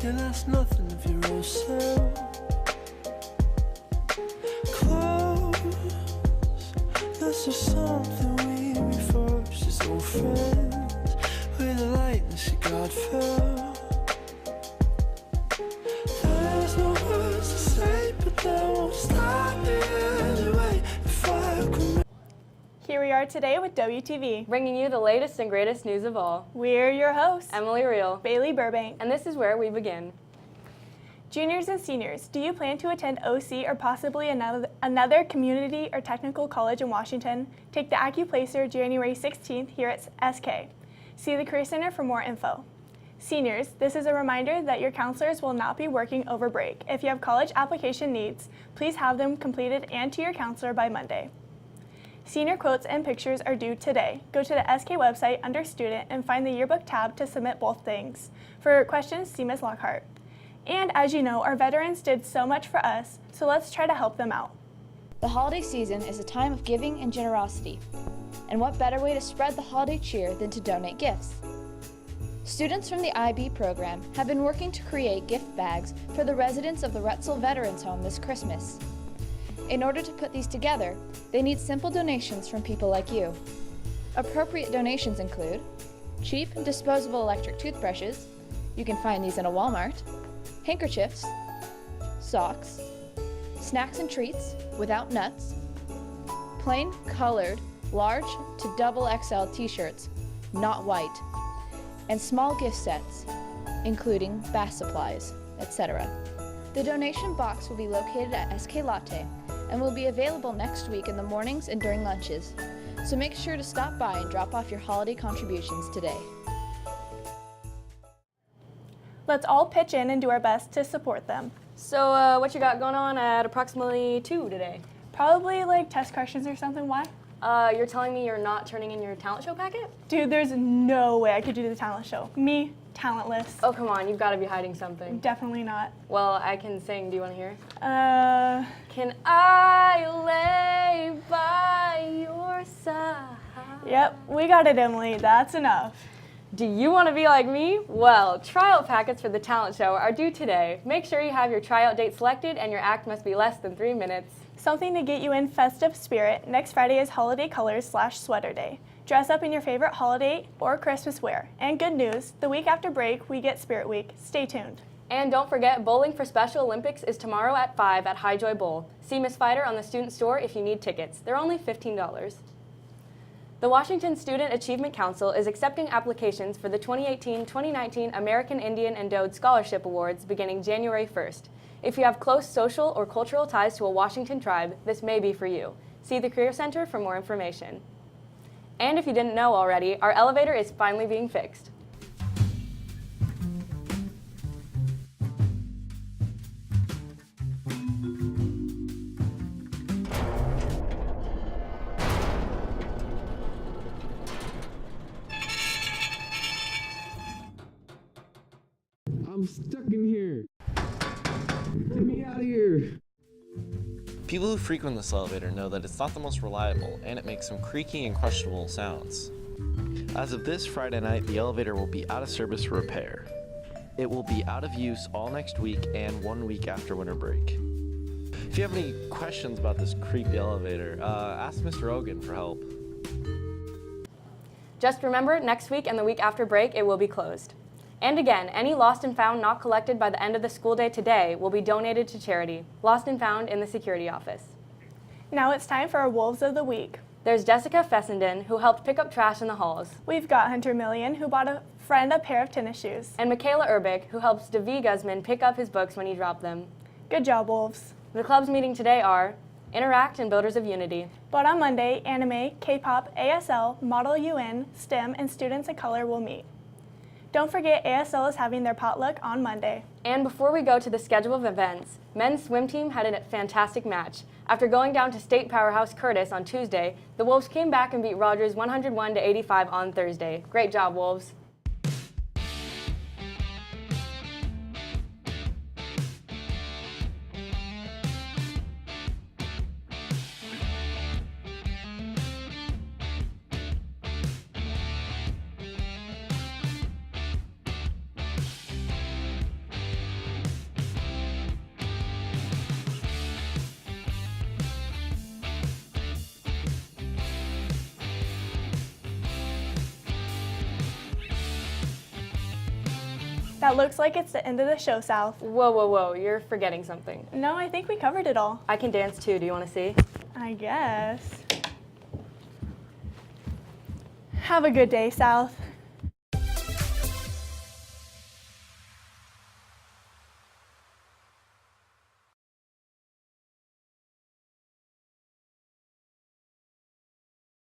Still that's nothing of your real self. Close, that's just something we reinforce as old friends. With a lightness that God felt. There's no words to say, but that won't stop me anyway. If I could. Here we are today with WTV, bringing you the latest and greatest news of all. We're your hosts, Emily Reel, Bailey Burbank, and this is where we begin. Juniors and seniors, do you plan to attend OC or possibly another community or technical college in Washington? Take the AccuPlacer January 16th here at SK. See the Career Center for more info. Seniors, this is a reminder that your counselors will not be working over break. If you have college application needs, please have them completed and to your counselor by Monday. Senior quotes and pictures are due today. Go to the SK website under Student and find the Yearbook tab to submit both things. For questions, see Ms. Lockhart. And as you know, our veterans did so much for us, so let's try to help them out. The holiday season is a time of giving and generosity. And what better way to spread the holiday cheer than to donate gifts? Students from the IB program have been working to create gift bags for the residents of the Retzel Veterans Home this Christmas. In order to put these together, they need simple donations from people like you. Appropriate donations include cheap, disposable electric toothbrushes, you can find these in a Walmart, handkerchiefs, socks, snacks and treats without nuts, plain colored large to double XL t-shirts, not white, and small gift sets, including bath supplies, etc. The donation box will be located at SK Latte and will be available next week in the mornings and during lunches, so make sure to stop by and drop off your holiday contributions today. Let's all pitch in and do our best to support them. So what you got going on at approximately 2 today? Probably like test questions or something. Why? You're telling me you're not turning in your talent show packet? Dude, there's no way I could do the talent show. Me, talentless. Oh, come on, you've got to be hiding something. Definitely not. Well, I can sing. Do you want to hear? Can I lay by your side? Yep, we got it, Emily. That's enough. Do you want to be like me? Well, tryout packets for the talent show are due today. Make sure you have your tryout date selected and your act must be less than 3 minutes. Something to get you in festive spirit. Next Friday is Holiday Colors / Sweater Day. Dress up in your favorite holiday or Christmas wear. And good news, the week after break, we get Spirit Week. Stay tuned. And don't forget, Bowling for Special Olympics is tomorrow at 5 at Highjoy Bowl. See Miss Fighter on the student store if you need tickets. They're only $15. The Washington Student Achievement Council is accepting applications for the 2018-2019 American Indian Endowed Scholarship Awards beginning January 1st. If you have close social or cultural ties to a Washington tribe, this may be for you. See the Career Center for more information. And if you didn't know already, our elevator is finally being fixed. I'm stuck in here. Get me out of here. People who frequent this elevator know that it's not the most reliable, and it makes some creaky and questionable sounds. As of this Friday night, the elevator will be out of service for repair. It will be out of use all next week and 1 week after winter break. If you have any questions about this creepy elevator, ask Mr. Ogan for help. Just remember, next week and the week after break, it will be closed. And again, any lost and found not collected by the end of the school day today will be donated to charity. Lost and found in the security office. Now it's time for our Wolves of the Week. There's Jessica Fessenden, who helped pick up trash in the halls. We've got Hunter Million, who bought a friend a pair of tennis shoes. And Michaela Urbick, who helps Davi Guzman pick up his books when he dropped them. Good job, Wolves. The clubs meeting today are Interact and Builders of Unity. But on Monday, Anime, K-pop, ASL, Model UN, STEM, and Students of Color will meet. Don't forget, ASL is having their potluck on Monday. And before we go to the schedule of events, men's swim team had a fantastic match. After going down to state powerhouse Curtis on Tuesday, the Wolves came back and beat Rogers 101-85 on Thursday. Great job, Wolves. That looks like it's the end of the show, South. Whoa, whoa, whoa, you're forgetting something. No, I think we covered it all. I can dance too, do you want to see? I guess. Have a good day, South.